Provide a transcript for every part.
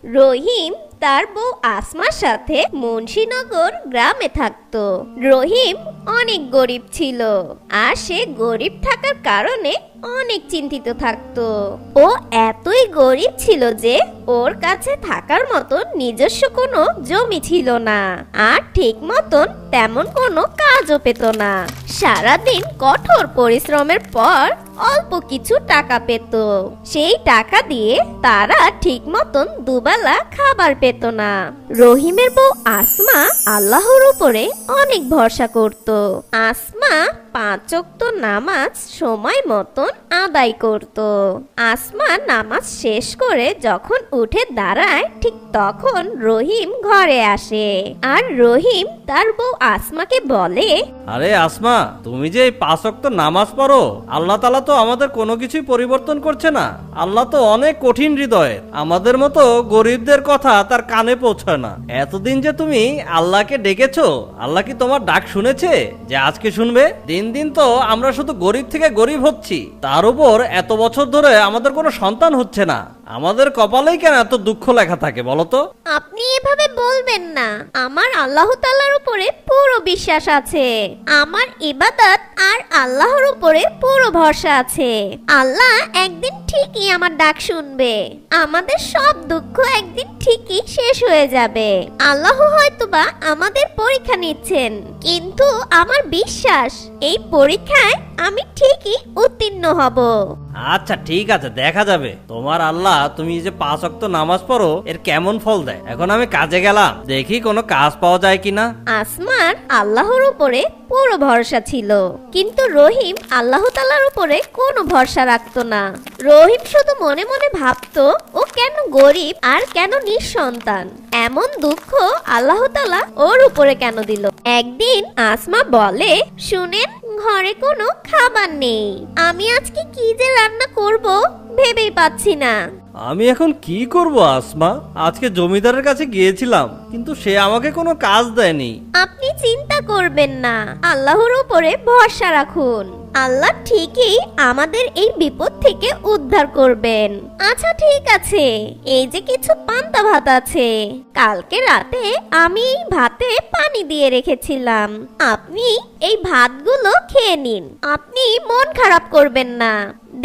রহিম তার বউ আসমার সাথে মুন্সিনগর গ্রামে থাকতো। রহিম অনেক গরিব ছিল, আর সে গরিব থাকার কারণে অনেক চিন্তিত থাকতো। ও এতই গরিব ছিল যে ওর কাছে থাকার মতো নিজস্ব কোনো জমি ছিল না, আর ঠিক মতন তেমন কোনো কাজও পেত না। সারাদিন কঠোর পরিশ্রমের পর অল্প কিছু টাকা পেত। সেই টাকা দিয়ে তারা ঠিক মতন দুবেলা খাবার পেত না। রহিমের বউ আসমা আল্লাহর উপরে অনেক ভরসা করত। আসমা 5 ওয়াক্ত নামাজ সময় মতন আদায় করত। আসমা নামাজ শেষ করে যখন উঠে দাঁড়ায়, ঠিক তখন রহিম ঘরে আসে। আর রহিম তার বউ আসমাকে বলে, আরে আসমা, তুমি যে এই 5 ওয়াক্ত নামাজ পড়ো, আল্লাহ তাআলা তো আমাদের কোনো কিছুই পরিবর্তন করছে না। আল্লাহ তো অনেক কঠিন হৃদয়ের, আমাদের মতো গরিবদের কথা তার কানে পৌঁছায় না। এতদিন যে তুমি আল্লাহকে ডেকেছো, আল্লাহ কি তোমার ডাক শুনেছে যে আজকে শুনবে? দিন দিন তো আমরা শুধু গরিব থেকে গরিব হচ্ছি, তার উপর এত বছর ধরে আমাদের কোনো সন্তান হচ্ছে না। আমাদের কপালেই কেন এত দুঃখ লেখা থাকে বলো তো? আপনি এভাবে বলবেন না। আমার আল্লাহ তাআলার উপরে পুরো বিশ্বাস আছে। আমার ইবাদত আর আল্লাহর উপরে পুরো ভরসা আছে। আল্লাহ একদিন ঠিকই আমার ডাক শুনবে। আমাদের সব দুঃখ একদিন ঠিকই শেষ হয়ে যাবে। আল্লাহ হয়তোবা আমাদের পরীক্ষা নিচ্ছেন, কিন্তু আমার বিশ্বাস এই পরীক্ষায় আমি ঠিকই উত্তীর্ণ হব। আচ্ছা ঠিক আছে, দেখা যাবে তোমার আল্লাহ তুমি যে 5 ওয়াক্ত নামাজ পড়ো এর কেমন ফল দেয়। এখন আমি কাজে গেলাম, দেখি কোনো কাজ পাওয়া যায় কিনা। আসমার আল্লাহর উপরে পুরো ভরসা ছিল, কিন্তু রহিম আল্লাহ তাআলার উপরে কোনো ভরসা রাখতো না। রহিম শুধু মনে মনে ভাবতো, ও কেন গরিব আর কেন নিঃসন্তান, এমন দুঃখ আল্লাহ তাআলা ওর উপরে কেন দিল। একদিন আসমা বলে, শুনেন, ঘরে কোনো খাবার নেই। আমি আজকে কি যে রান্না করব ভেবেই পাচ্ছি না। আমি এখন কি করব আসমা? আজকে জমিদারের কাছে গিয়েছিলাম, কিন্তু সে আমাকে কোনো কাজ দেয়নি। আপনি চিন্তা করবেন না, আল্লাহর উপরে ভরসা রাখুন। আল্লাহ ঠিকই আমাদের এই বিপদ থেকে উদ্ধার করবেন। আচ্ছা ঠিক আছে, এই যে কিছু পান্তা ভাত আছে, কালকে রাতে আমি এই ভাতে পানি দিয়ে রেখেছিলাম। আপনি এই ভাতগুলো খেয়ে নিন। আপনি মন খারাপ করবেন না,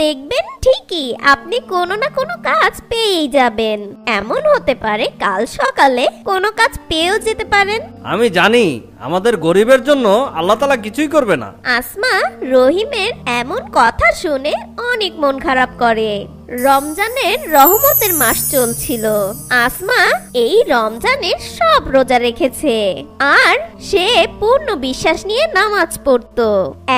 দেখবেন ঠিকই আপনি কোনো না কোনো কাজ পেয়েই যাবেন। এমন হতে পারে কাল সকালে কোনো কাজ পেয়েও যেতে পারেন। আমি জানি আমাদের গরিবের জন্য আল্লাহ তাআলা কিছুই করবে না। আসমা রহিমের এমন কথা শুনে অনেক মন খারাপ করে। রমজানের রহমতের মাস চলছিল। আসমা এই রমজানের সব রোজা রেখেছে, আর সে পূর্ণ বিশ্বাস নিয়ে নামাজ পড়তো।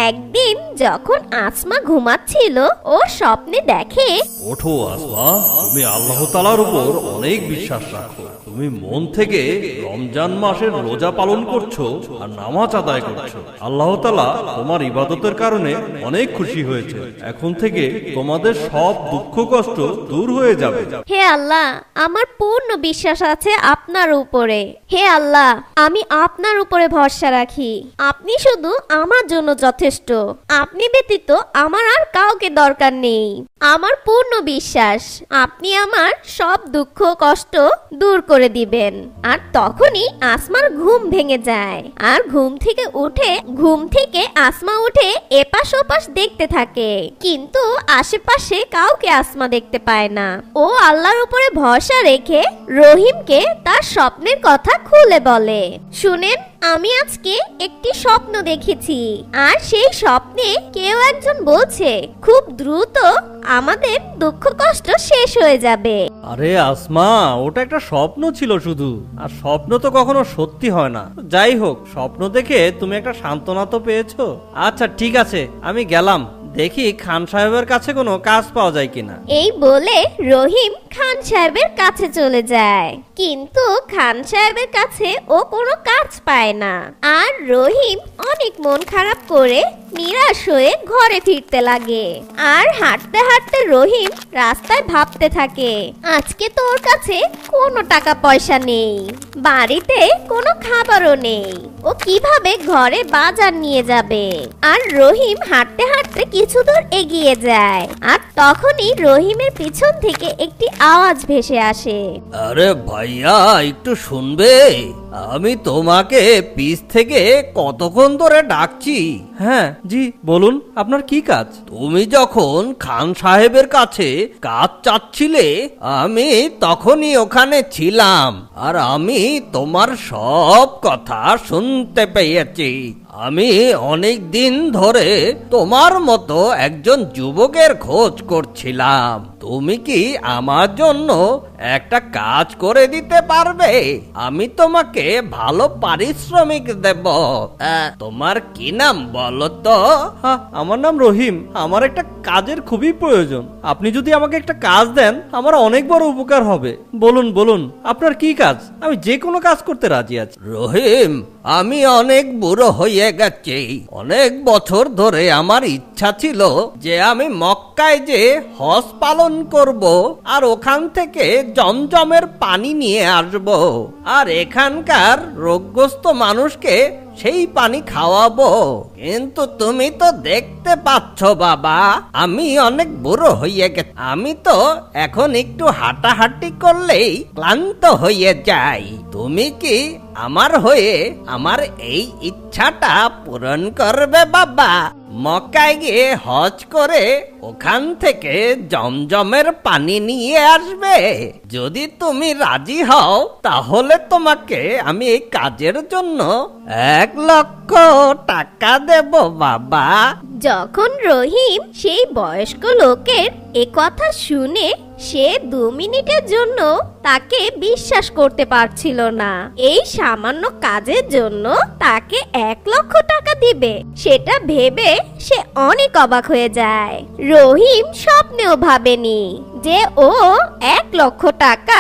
একদিন যখন আসমা ঘুমাচ্ছিল, ও স্বপ্নে দেখে, ওঠো আসমা, তুমি আল্লাহ তাআলার উপর অনেক বিশ্বাস রাখো। তুমি মন থেকে রমজান মাসের রোজা পালন করছো আর নামাজ আদায় করছো। আল্লাহ তাআলা তোমার ইবাদতের কারণে অনেক খুশি হয়েছে। এখন থেকে তোমাদের সব দুঃখ কষ্ট দূর হয়ে যাবে। হে আল্লাহ, আমার পূর্ণ বিশ্বাস আছে আপনার উপরে। হে আল্লাহ, আমি আপনার উপরে ভরসা রাখি। আপনি শুধু আমার জন্য যথেষ্ট। আপনি ব্যতীত আমার আর কাউকে দরকার নেই। আমার পূর্ণ বিশ্বাস আপনি আমার সব দুঃখ কষ্ট দূর করে দিবেন। আর তখনই আসমার ঘুম ভেঙে যায়। আর ঘুম থেকে আসমা উঠে এপাশ ওপাশ দেখতে থাকে, কিন্তু আশেপাশে কাউকে আসমা দেখতে পায় না। ও আল্লাহর উপরে ভরসা রেখে রহিমকে তার স্বপ্নের কথা খুলে বলে, শুনেন, আমি আজকে একটি স্বপ্ন দেখেছি, আর সেই স্বপ্নে কেউ একজন বলছে খুব দ্রুত আমাদের দুঃখ কষ্ট শেষ হয়ে যাবে। আরে আসমা, ওটা একটা স্বপ্ন ছিল শুধু, আর স্বপ্ন তো কখনো সত্যি হয় না। যাই হোক, স্বপ্ন দেখে তুমি একটা সান্ত্বনা তো পেয়েছো। আচ্ছা ঠিক আছে, আমি গেলাম, দেখি খান সাহেবের কাছে কোনো কাজ পাওয়া যায় কিনা। এই বলে রহিম খান সাহেবের কাছে চলে যায়, কিন্তু খান সাহেবের কাছে ও কোনো কাজ পায় না। আর রহিম অনেক মন খারাপ করে নিরাশ হয়ে ঘরে ফিরতে লাগে। আর হাঁটতে হাঁটতে রহিম রাস্তায় ভাবতে থাকে, আজকে তো ওর কাছে কোনো টাকা পয়সা নেই, বাড়িতে কোনো খাবারও নেই, ও কিভাবে ঘরে বাজার নিয়ে যাবে। আর রহিম হাঁটতে হাঁটতে কিছু দূর এগিয়ে যায়, আর তখনই রহিমের পিছন থেকে একটি আওয়াজ ভেসে আসে। আরে ভাইয়া, একটু শুনবে? আমি তোমাকে পিছ থেকে কতক্ষণ ধরে ডাকছি। হ্যাঁ জি বলুন, আপনার কি কাজ? তুমি যখন খান সাহেবের কাছে কাজ চাচ্ছিলে, আমি তখনই ওখানে ছিলাম, আর আমি তোমার সব কথা শুনতে পেয়েছি। আমি অনেক দিন ধরে তোমার মতো একজন যুবকের খোঁজ করছিলাম। তুমি কি আমার জন্য একটা কাজ করে দিতে পারবে? আমি তোমাকে ভালো পারিশ্রমিক দেব। তোমার কি নাম বলো তো? আমার নাম রহিম। আমার একটা কাজের খুবই প্রয়োজন। আপনি যদি আমাকে একটা কাজ দেন, আমার অনেক বড় উপকার হবে। বলুন বলুন, আপনার কি কাজ? আমি যে কোনো কাজ করতে রাজি আছি। রহিম, আমি অনেক বুড়ো হয়ে গেছি। অনেক বছর ধরে আমার ইচ্ছা ছিল যে আমি মক্কায় যে হজ পালন করব, আর ওখান থেকে জমজমের পানি নিয়ে আসব, আর এখানকার রোগগ্রস্ত মানুষকে সেই পানি খাওয়াবো। কিন্তু তুমি তো দেখতে পাচ্ছ বাবা, আমি অনেক বুড়ো হয়ে গেছি। আমি তো এখন একটু হাঁটাহাঁটি করলেই ক্লান্ত হয়ে যাই। তুমি কি আমার হয়ে আমার এই ইচ্ছাটা পূরণ করবে বাবা? মক্কায় গিয়ে হজ করে ওখান থেকে জমজমের পানি নিয়ে আসবে। যদি তুমি রাজি হও, তাহলে তোমাকে আমি এই কাজের জন্য 1,00,000 টাকা দেব বাবা। যখন রহিম সেই বয়স্ক লোকের এ কথা শুনে, সে 2 মিনিটের জন্য তাকে বিশ্বাস করতে পারছিল না। এই সামান্য কাজের জন্য তাকে 1,00,000 টাকা দিবে, সেটা ভেবে সে অনেক অবাক হয়ে যায়। রহিম স্বপ্নেও ভাবেনি যে ও 1,00,000 টাকা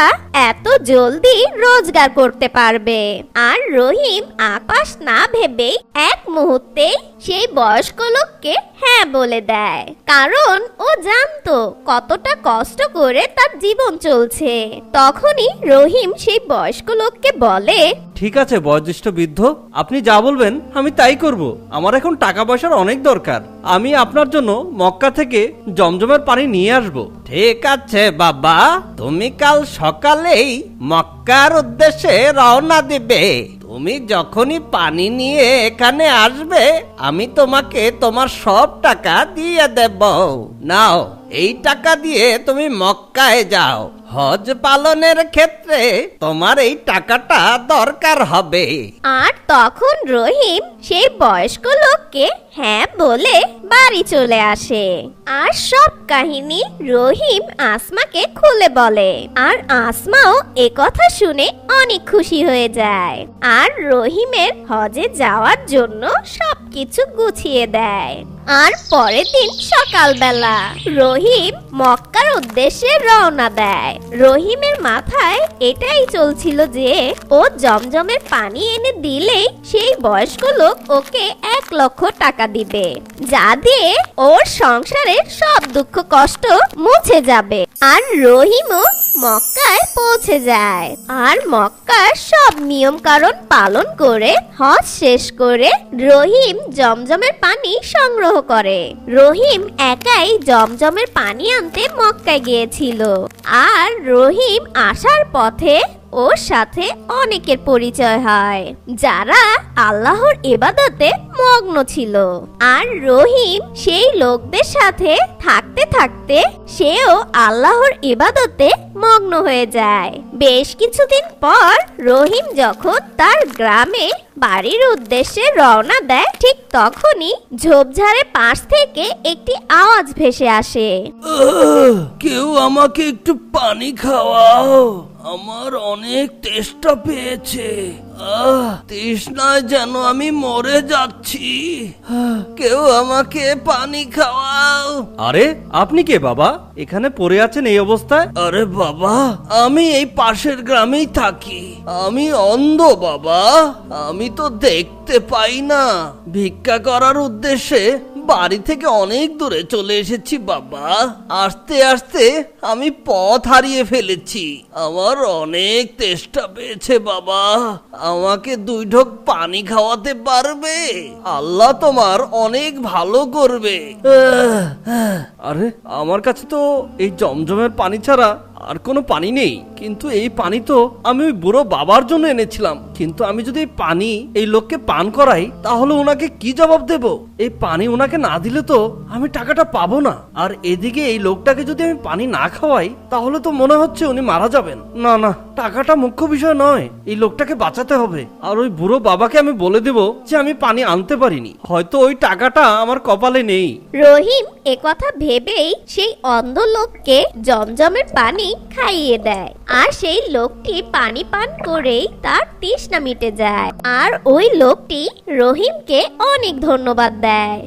এত জলদি রোজগার করতে পারবে। আর রহিম আকাশ না ভেবেই এক মুহূর্তেই সেই বয়স্ক লোককে হ্যাঁ বলে দেয়, কারণ ও জানতো কতটা কষ্ট করে তার জীবন চলছে। তখনই রহিম সেই বয়স্ক লোককে বলে, ঠিক আছে বয়োজ্যেষ্ঠ বৃদ্ধ, আপনি যা বলবেন আমি তাই করব। আমার এখন টাকা পয়সার অনেক দরকার। আমি আপনার জন্য মক্কা থেকে জমজমের পানি নিয়ে আসব। ঠিক আছে বাবা, তুমি কাল সকালেই মক্কার উদ্দেশ্যে রওনা দিবে। তুমি যখনই পানি নিয়ে এখানে আসবে, আমি তোমাকে তোমার সব টাকা দিয়ে দেব। নাও, এই টাকা দিয়ে তুমি মক্কায় যাও। হজ পালনের ক্ষেত্রে তোমার এই টাকাটা দরকার হবে। আর তখন রহিম সেই বয়স্ক লোককে হ্যাঁ বলে বাড়ি চলে আসে। আর সব কাহিনী রহিম আসমাকে খুলে বলে। আর আসমাও এ কথা শুনে অনেক খুশি হয়ে যায়, আর রহিমের হজে যাওয়ার জন্য সবকিছু গুছিয়ে দেয়। আর পরের দিন সকালবেলা রহিম মক্কার উদ্দেশ্যে রওনা দেয়। রহিমের মাথায় এটাই চলছিল যে ও জমজমের পানি এনে দিলেই সেই বয়স্ক লোক ওকে 1,00,000 টাকা দিবে, যা দিয়ে ওর সংসারের সব দুঃখ কষ্ট মুছে যাবে। আর রহিমও মক্কায় পৌঁছে যায়, আর মক্কার সব নিয়ম কানুন পালন করে হজ শেষ করে রহিম জমজমের পানি সংগ্রহ করে। রহিম একাই জমজমের পানি আনতে মক্কায় গিয়েছিল, আর রহিম আসার পথে ওর সাথে অনেকের পরিচয় হয় যারা আল্লাহর ইবাদতে মগ্ন ছিল। আর রহিম সেই লোকদের সাথে থাকতে থাকতে সেও আল্লাহর ইবাদতে মগ্ন হয়ে যায়। বেশ কিছুদিন পর রহিম যখন তার গ্রামে বাড়ির উদ্দেশ্যে রওনা দেয়, ঠিক তখনই ঝোপঝাড়ের পাশ থেকে একটি আওয়াজ ভেসে আসে। কেউ আমাকে একটু পানি খাওয়াও, আমার অনেক তেষ্টা পেয়েছে। তৃষ্ণায় যেন আমি মরে যাচ্ছি। কেউ আমাকে পানি খাওয়াও। আরে আপনি কে বাবা, এখানে পড়ে আছেন এই অবস্থায়? আরে বাবা, আমি এই পাশের গ্রামেই থাকি। আমি অন্ধ বাবা, আমি তো দেখতে পাই না। ভিক্ষা করার উদ্দেশ্যে বাড়ি থেকে অনেক দূরে চলে এসেছি বাবা। আস্তে আস্তে আমি পথ হারিয়ে ফেলেছি। আমার অনেক তেষ্টা পেয়েছে বাবা, আমাকে 2 ঢোক পানি খাওয়াতে পারবে? আল্লাহ তোমার অনেক ভালো করবে। আরে আমার কাছে তো এই জমজমের পানি ছাড়া আর কোনো পানি নেই, কিন্তু এই পানি তো আমি ওই বুড়ো বাবার জন্য এনেছিলাম। কিন্তু আমি যদি এই পানি এই লোককে পান করাই তাহলে ওনাকে কি জবাব দেব? এই পানি ওনাকে না দিলে তো আমি টাকাটা পাবো না। আর এদিকে এই লোকটাকে যদি আমি পানি না খাওয়াই তাহলে তো মনে হচ্ছে উনি মারা যাবেন। না না, টাকাটা মুখ্য বিষয় নয়, এই লোকটাকে বাঁচাতে হবে। আর ওই বুড়ো বাবাকে আমি বলে দেব যে আমি পানি আনতে পারিনি, হয়তো ওই টাকাটা আমার কপালে নেই। রহিম একথা ভেবেই সেই অন্ধ লোককে জমজমের পানি খাইয়ে দেয়, আর সেই লোকটি পানি পান করেই তার তৃষ্ণা মিটে যায়। আর ওই লোকটি রহিমকে অনেক ধন্যবাদ দেয়।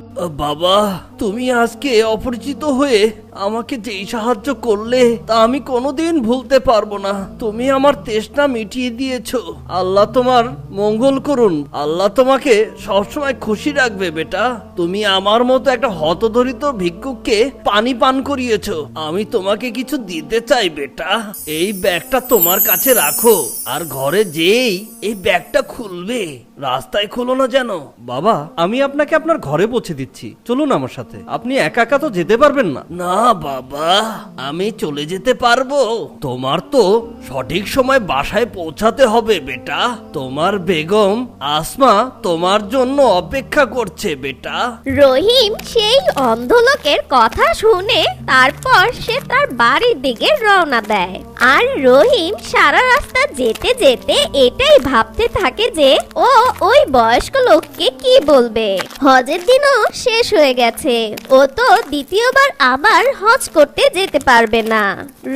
বাবা, তুমি আজকে অপরিচিত হয়ে আমাকে যেই সাহায্য করলে তা আমি কোনোদিন ভুলতে পারবো না। তুমি আমার তৃষ্ণা মিটিয়ে দিয়েছো। আল্লাহ তোমার মঙ্গল করুন। আল্লাহ তোমাকে সবসময় খুশি রাখবে বেটা। তুমি আমার মতো একটা হতদরিদ্র ভিক্ষুককে পানি পান করিয়েছো। আমি তোমাকে কিছু দিতে চাই বেটা। এই ব্যাগটা তোমার কাছে রাখো, আর ঘরে যেই এই ব্যাগটা খুলবে রাস্তায় খুলো না যেন। বাবা, আমি আপনাকে আপনার ঘরে পৌঁছে দিচ্ছি, চলুন আমার সাথে। আপনি একা একা তো যেতে পারবেন না। না বাবা, আমি চলে যেতে পারবো। তোমার তো সঠিক সময় বাসায় পৌঁছাতে হবে বেটা। তোমার বেগম আসমা তোমার জন্য অপেক্ষা করছে বেটা। রহিম সেই অন্ধ লোকের কথা শুনে তারপর সে তার বাড়ির দিকে রওনা দেয়। আর রহিম সারা রাস্তা যেতে যেতে এটাই ভাবতে থাকে যে ও ওই বয়স্ক লোককে কি বলবে। হজের দিনও শেষ হয়ে গেছে, ও তো দ্বিতীয়বার আবার হজ করতে যেতে পারবে না।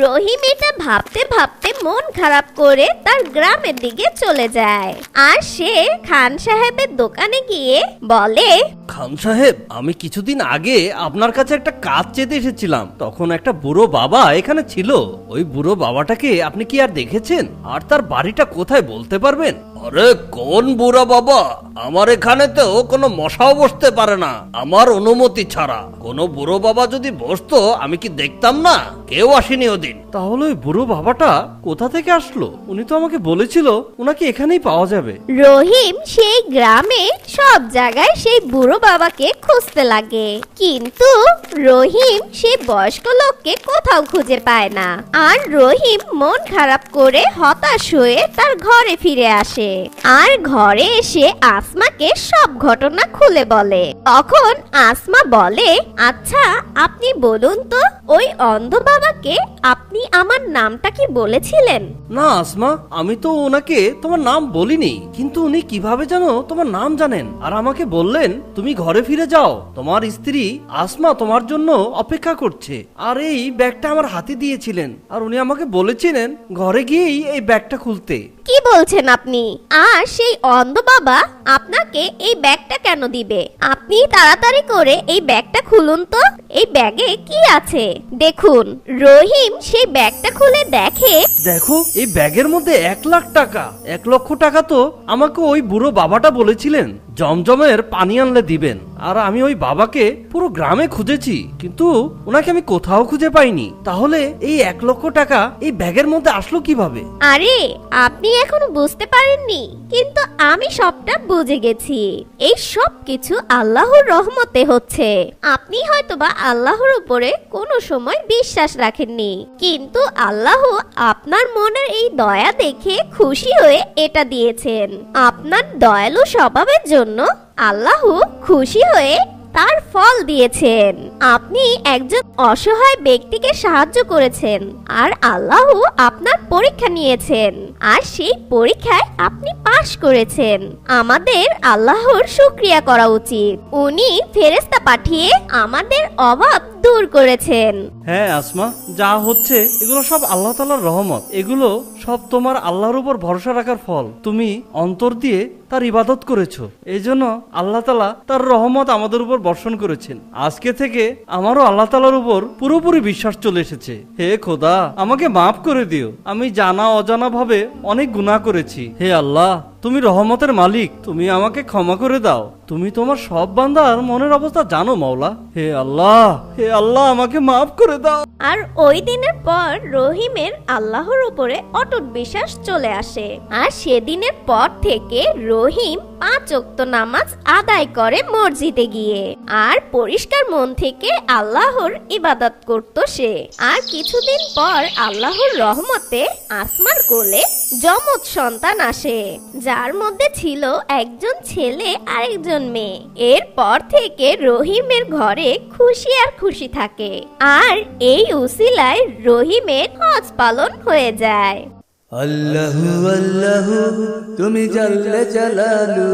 রহিম এটা ভাবতে ভাবতে মন খারাপ করে তার গ্রামের দিকে চলে যায়। আর সে খান সাহেবের দোকানে গিয়ে বলে, খান সাহেব, আমি কিছুদিন আগে আপনার কাছে একটা কাজ চেতে এসেছিলাম। তখন একটা বুড়ো বাবা এখানে ছিল। ওই বুড়ো বাবাটাকে আপনি কি আর দেখেছেন? আর তার বাড়িটা কোথায় বলতে পারবেন? আরে কোন বুড়া বাবা? আমার এখানে তো কোনো মশাও বসতে পারে না আমার অনুমতি ছাড়া। কোনো বুড়ো বাবা যদি বসতো আমি কি দেখতাম না? কেউ আসেনি ওদিন। তাহলে ওই বুড়ো বাবাটা কোথা থেকে আসলো? উনি তো আমাকে বলেছিল উনাকে এখানেই পাওয়া যাবে। রহিম সেই গ্রামে সব জায়গায় সেই বুড়ো বাবাকে খুঁজতে লাগে, কিন্তু রহিম সেই বয়স্ক লোককে কোথাও খুঁজে পায় না। আর রহিম মন খারাপ করে হতাশ হয়ে তার ঘরে ফিরে আসে। আর ঘরে এসে আসমাকে সব ঘটনা খুলে বলে। তখন আসমা বলে, আচ্ছা আপনি বলুন তো, ওই অন্ধ বাবাকে আপনি আমার নামটা কি বলেছিলেন? না আসমা, আমি তো ওনাকে তোমার নাম বলিনি, কিন্তু উনি কিভাবে যেন তোমার নাম জানেন। আর আমাকে বললেন তুমি ঘরে ফিরে যাও, তোমার স্ত্রী আসমা তোমার জন্য অপেক্ষা করছে। আর এই ব্যাগটা আমার হাতে দিয়েছিলেন, আর উনি আমাকে বলেছিলেন ঘরে গিয়েই এই ব্যাগটা খুলতে। কি বলছেন আপনি? আর সেই অন্ধ বাবা আপনাকে এই ব্যাগটা কেন দিবে? আপনি তাড়াতাড়ি করে এই ব্যাগটা খুলুন তো, এই ব্যাগে কি আছে দেখুন। রহিম সেই ব্যাগটা খুলে দেখে, দেখো এই ব্যাগের মধ্যে 1,00,000 টাকা। 1,00,000 টাকা তো আমাকে ওই বুড়ো বাবাটা বলেছিলেন জমজমের পানি আনলে দিবেন। আর আমি ওই বাবাকে পুরো গ্রামে খুঁজেছি, কিন্তু ওনাকে আমি কোথাও খুঁজে পাইনি। তাহলে এই 1,00,000 টাকা এই ব্যাগের মধ্যে আসলো কিভাবে? আরে আপনি এখনো বুঝতে পারেননি, কিন্তু আমি সবটা বুঝে গেছি। এই সব কিছু আল্লাহর রহমতে হচ্ছে। আপনি হয়তোবা আল্লাহর উপরে কোনো সময় বিশ্বাস রাখেননি, কিন্তু আল্লাহ আপনার মনের এই দয়া দেখে খুশি হয়ে এটা দিয়েছেন। আপনার দয়ালু স্বভাবের জন্য আল্লাহ খুশি হয়ে তার ফল দিয়েছেন। আপনি একজন অসহায় ব্যক্তিকে সাহায্য করেছেন, আর আল্লাহ আপনার পরীক্ষা নিয়েছেন, আর সেই পরীক্ষায় আপনি পাশ করেছেন। আমাদের আল্লাহর শুকরিয়া করা উচিত। উনি ফেরেশতা পাঠিয়ে আমাদের অভাব দূর করেছেন। হ্যাঁ আসমা, যা হচ্ছে এগুলো সব আল্লাহ তাআলার রহমত। এগুলো সব তোমার আল্লাহর উপর ভরসা রাখার ফল। তুমি অন্তর দিয়ে তার ইবাদত করেছো, এই জন্য আল্লাহ তাআলা তার রহমত আমাদের উপর বর্ষণ করেছেন। আজকে থেকে আমারও আল্লাহ তাআলার উপর পুরোপুরি বিশ্বাস চলে এসেছে। হে খোদা, আমাকে মাফ করে দিও। আমি জানা অজানা ভাবে অনেক গুনাহ করেছি। হে আল্লাহ, তুমি রহমতের মালিক, তুমি আমাকে ক্ষমা করে দাও। তুমি তোমার সব বান্দার মনের অবস্থা জানো মাওলা। হে আল্লাহ, হে আল্লাহ, আমাকে মাফ করে দাও। আর ওই দিনের পর রহিমের আল্লাহর উপরে অটুট বিশ্বাস চলে আসে। আর সেদিনের পর থেকে রহিম 5 ওয়াক্ত নামাজ আদায় করে মসজিদে গিয়ে, আর পরিষ্কার মন থেকে আল্লাহর ইবাদত করত সে। আর কিছুদিন পর আল্লাহর রহমতে আসমার কোলে যমজ সন্তান আসে, যার মধ্যে ছিল একজন ছেলে আর একজন মেয়ে। এরপর থেকে রহিমের ঘরে খুশি আর খুশি থাকে, আর এই উসিলায় রহিমের হজ পালন হয়ে যায়। আল্লাহু আল্লাহু তুমি জাল্লে জালালু,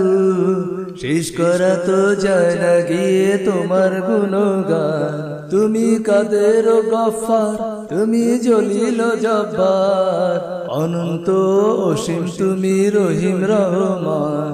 শেষ করা তো যায় না গিয়ে তোমার গুণগান। তুমি কাদের গফফার, তুমি জলিল জব্বার, অনন্ত অসীম তুমি রহিম রহমান।